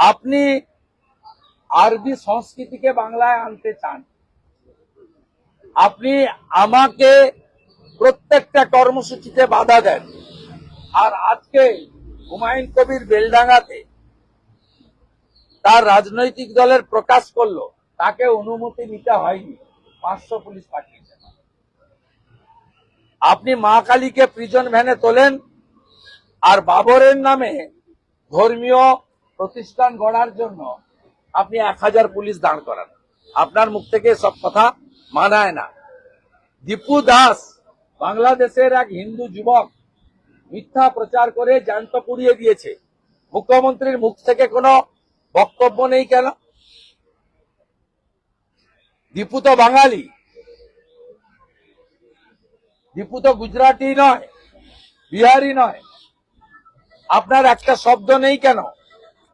আপনি আরবি সংস্কৃতিকে বাংলায় আনতে চান, আপনি আমাকে প্রত্যেকটা কর্মসূচিতে বাধা দেন। আর আজকে হুমায়ুন কবির বেলডাঙ্গাতে তার রাজনৈতিক দলের প্রকাশ করলো, তাকে অনুমতি নিতে হয়নি, 500 পুলিশ পাঠিয়েছেন। আপনি মা কালীকে প্রিজন ভ্যানে তোলেন আর বাবরের নামে ধর্মীয় প্রতিষ্ঠান গড়ার জন্য আপনি 1000 পুলিশ দাঁড় করান। আপনার মুখ থেকে সব কথা মানায় না। দীপু দাস বাংলাদেশের এক হিন্দু যুবক মিথ্যা প্রচার করে জ্যান্ত পুড়িয়ে দিয়েছে। মুখ্যমন্ত্রীর মুখ থেকে কোনো বক্তব্য নেই কেন? দীপু তো বাঙালি, দীপু তো গুজরাটি নয়, বিহারি নয়, আপনার একটা শব্দ নেই কেন?